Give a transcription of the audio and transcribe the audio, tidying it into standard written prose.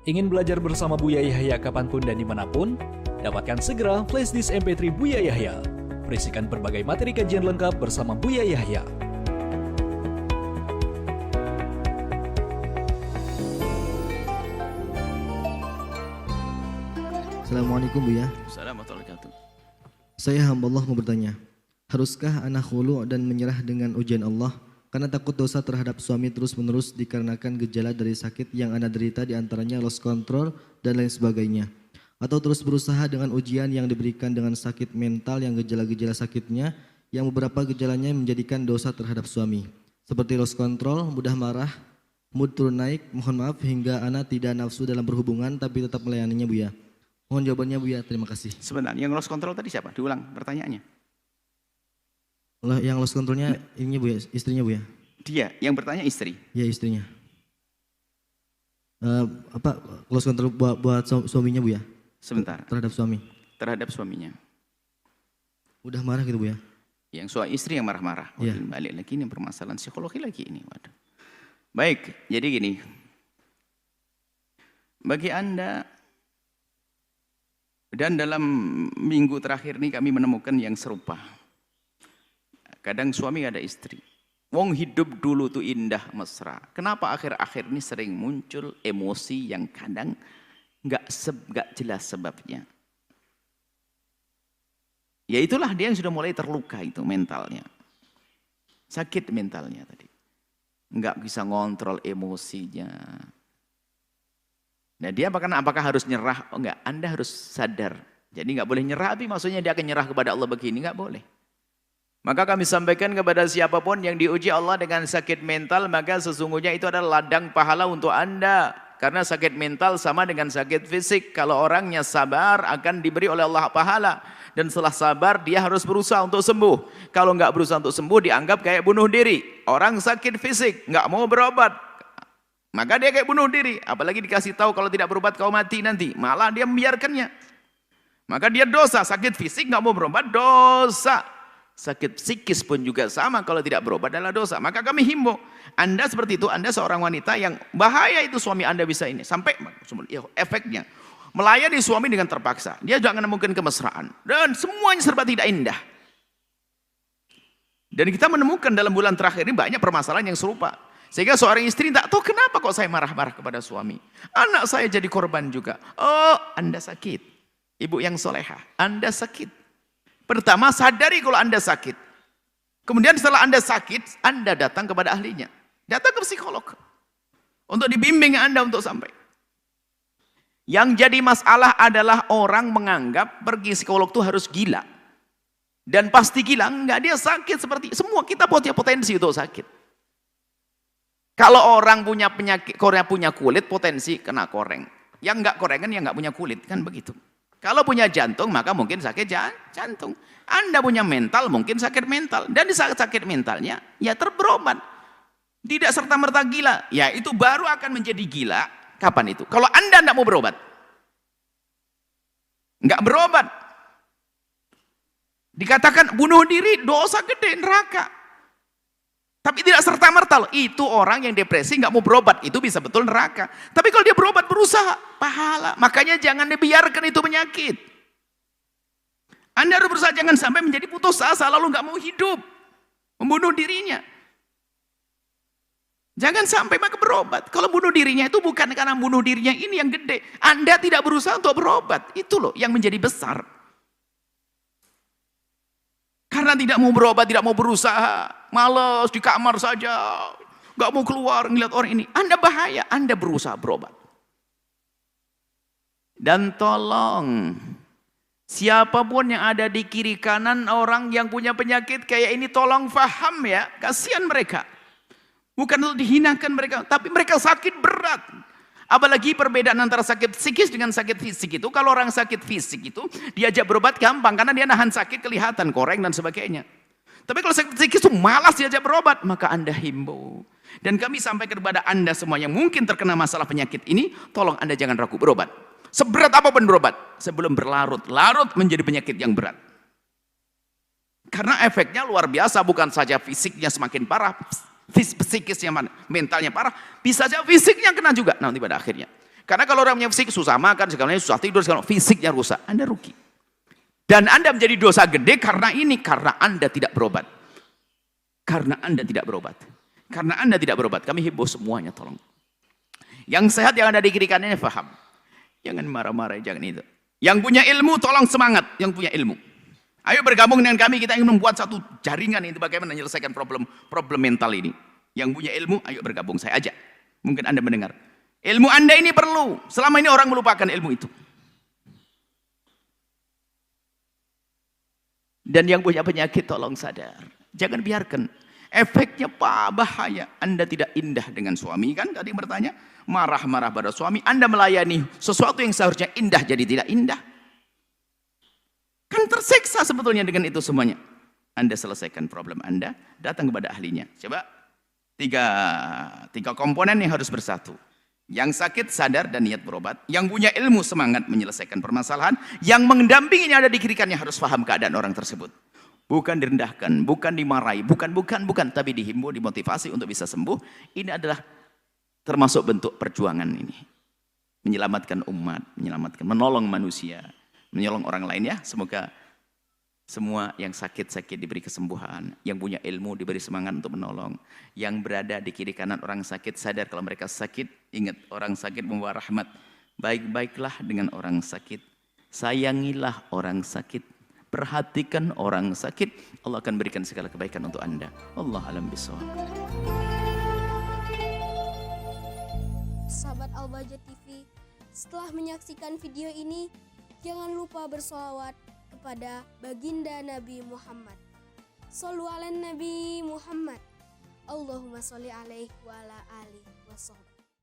Ingin belajar bersama Buya Yahya kapanpun dan dimanapun? Dapatkan segera flashdisk MP3 Buya Yahya. Berisikan berbagai materi kajian lengkap bersama Buya Yahya. Assalamualaikum Buya. Assalamualaikum warahmatullahi wabarakatuh. Saya hamba Allah mau bertanya, haruskah anak khulu dan menyerah dengan ujian Allah karena takut dosa terhadap suami terus-menerus dikarenakan gejala dari sakit yang anak derita diantaranya lost control dan lain sebagainya? Atau terus berusaha dengan ujian yang diberikan dengan sakit mental yang gejala-gejala sakitnya yang beberapa gejalanya menjadikan dosa terhadap suami seperti lost control, mudah marah, mood turun naik, mohon maaf hingga anak tidak nafsu dalam berhubungan tapi tetap melayaninya Buya. Mohon jawabannya Buya, terima kasih. Sebentar, yang lost control tadi siapa? Diulang pertanyaannya. Yang lost controlnya ininya Buya, istrinya Buya. Dia yang bertanya istri. Ya istrinya. Lost control buat suaminya Buya? Sebentar. Terhadap suami. Terhadap suaminya. Udah marah gitu Buya? Yang suami istri yang marah-marah. Iya. Balik lagi ini permasalahan psikologi lagi ini. Waduh. Baik, jadi gini. Bagi Anda, dan dalam minggu terakhir ini kami menemukan yang serupa. Kadang suami ada istri. Wong hidup dulu tuh indah mesra. Kenapa akhir-akhir ini sering muncul emosi yang kadang nggak jelas sebabnya. Ya itulah dia yang sudah mulai terluka itu mentalnya. Sakit mentalnya tadi. Nggak bisa ngontrol emosinya. Nah dia apakah harus nyerah? Oh enggak, Anda harus sadar. Jadi nggak boleh nyerah, tapi maksudnya dia akan nyerah kepada Allah begini, nggak boleh. Maka kami sampaikan kepada siapapun yang diuji Allah dengan sakit mental, maka sesungguhnya itu adalah ladang pahala untuk Anda. Karena sakit mental sama dengan sakit fisik. Kalau orangnya sabar akan diberi oleh Allah pahala. Dan setelah sabar dia harus berusaha untuk sembuh. Kalau nggak berusaha untuk sembuh dianggap kayak bunuh diri. Orang sakit fisik nggak mau berobat, maka dia kayak bunuh diri. Apalagi dikasih tahu kalau tidak berobat kau mati nanti. Malah dia membiarkannya. Maka dia dosa. Sakit fisik nggak mau berobat dosa. Sakit psikis pun juga sama, kalau tidak berobat adalah dosa. Maka kami himbau, Anda seperti itu, Anda seorang wanita yang bahaya itu suami Anda bisa ini. Sampai efeknya, melayani suami dengan terpaksa. Dia jangan menemukan kemesraan. Dan semuanya serba tidak indah. Dan kita menemukan dalam bulan terakhir ini banyak permasalahan yang serupa. Sehingga seorang istri tak tahu kenapa kok saya marah-marah kepada suami. Anak saya jadi korban juga. Oh, Anda sakit. Ibu yang solehah, Anda sakit. Pertama, sadari kalau Anda sakit. Kemudian setelah Anda sakit, Anda datang kepada ahlinya. Datang ke psikolog. Untuk dibimbing Anda untuk sampai. Yang jadi masalah adalah orang menganggap pergi psikolog itu harus gila. Dan pasti gila, enggak, dia sakit seperti semua. Kita punya potensi untuk sakit. Kalau orang punya penyakit, punya kulit, potensi kena koreng. Yang enggak korengan, yang enggak punya kulit. Kan begitu. Kalau punya jantung, maka mungkin sakit jantung. Anda punya mental, mungkin sakit mental. Dan di saat sakit mentalnya, ya terberobat. Tidak serta-merta gila. Ya itu baru akan menjadi gila. Kapan itu? Kalau Anda tidak mau berobat. Enggak berobat. Dikatakan bunuh diri, dosa gede, neraka. Tapi tidak serta-merta. Itu orang yang depresi nggak mau berobat, itu bisa betul neraka. Tapi kalau dia berobat, berusaha, pahala. Makanya jangan dibiarkan itu penyakit. Anda harus berusaha jangan sampai menjadi putus asa lalu nggak mau hidup, membunuh dirinya. Jangan sampai maka berobat. Kalau bunuh dirinya itu bukan karena bunuh dirinya ini yang gede. Anda tidak berusaha untuk berobat, itu loh yang menjadi besar. Karena tidak mau berobat, tidak mau berusaha, malas di kamar saja, nggak mau keluar ngeliat orang ini. Anda bahaya, Anda berusaha berobat. Dan tolong, siapapun yang ada di kiri kanan orang yang punya penyakit kayak ini, tolong faham ya, kasihan mereka. Bukan untuk dihinakan mereka, tapi mereka sakit berat. Apalagi perbedaan antara sakit psikis dengan sakit fisik itu, kalau orang sakit fisik itu diajak berobat gampang karena dia nahan sakit, kelihatan koreng dan sebagainya. Tapi kalau sakit psikis itu malas diajak berobat, maka Anda himbau. Dan kami sampaikan kepada Anda semua yang mungkin terkena masalah penyakit ini, tolong Anda jangan ragu berobat. Seberat apapun berobat, sebelum berlarut-larut menjadi penyakit yang berat. Karena efeknya luar biasa, bukan saja fisiknya semakin parah, psikisnya, mentalnya parah, bisa saja fisiknya kena juga nanti pada akhirnya. Karena kalau orang punya fisik susah makan, segalanya susah tidur, fisiknya rusak, Anda rugi. Dan Anda menjadi dosa gede karena ini, karena Anda tidak berobat. Karena Anda tidak berobat. Karena Anda tidak berobat. Kami himbau semuanya, tolong. Yang sehat yang ada di kiri kanannya paham. Jangan marah-marah, jangan itu. Yang punya ilmu, tolong semangat. Yang punya ilmu. Ayo bergabung dengan kami, kita ingin membuat satu jaringan itu bagaimana menyelesaikan problem mental ini. Yang punya ilmu, ayo bergabung, saya ajak. Mungkin Anda mendengar. Ilmu Anda ini perlu. Selama ini orang melupakan ilmu itu. Dan yang punya penyakit tolong sadar. Jangan biarkan. Efeknya bahaya. Anda tidak indah dengan suami. Kan tadi bertanya. Marah-marah pada suami. Anda melayani sesuatu yang seharusnya indah jadi tidak indah. Kan tersiksa sebetulnya dengan itu semuanya. Anda selesaikan problem Anda. Datang kepada ahlinya. Coba. Tiga komponen yang harus bersatu. Yang sakit sadar dan niat berobat. Yang punya ilmu semangat menyelesaikan permasalahan. Yang mendampinginya ada di kiri kanannya harus paham keadaan orang tersebut. Bukan direndahkan, bukan dimarahi, bukan. Tapi dihimbau, dimotivasi untuk bisa sembuh. Ini adalah termasuk bentuk perjuangan ini. Menyelamatkan umat, menolong manusia. Menolong orang lain ya. Semoga semua yang sakit-sakit diberi kesembuhan. Yang punya ilmu diberi semangat untuk menolong. Yang berada di kiri kanan orang sakit sadar kalau mereka sakit. Ingat orang sakit membawa rahmat. Baik-baiklah dengan orang sakit. Sayangilah orang sakit. Perhatikan orang sakit. Allah akan berikan segala kebaikan untuk Anda. Allah alam bisawab. Sahabat Al-Bahjah TV, setelah menyaksikan video ini, jangan lupa bersolawat kepada baginda Nabi Muhammad. Shollu ala Nabi Muhammad. Allahumma sholli alaihi wa ala alihi wa sahbihi.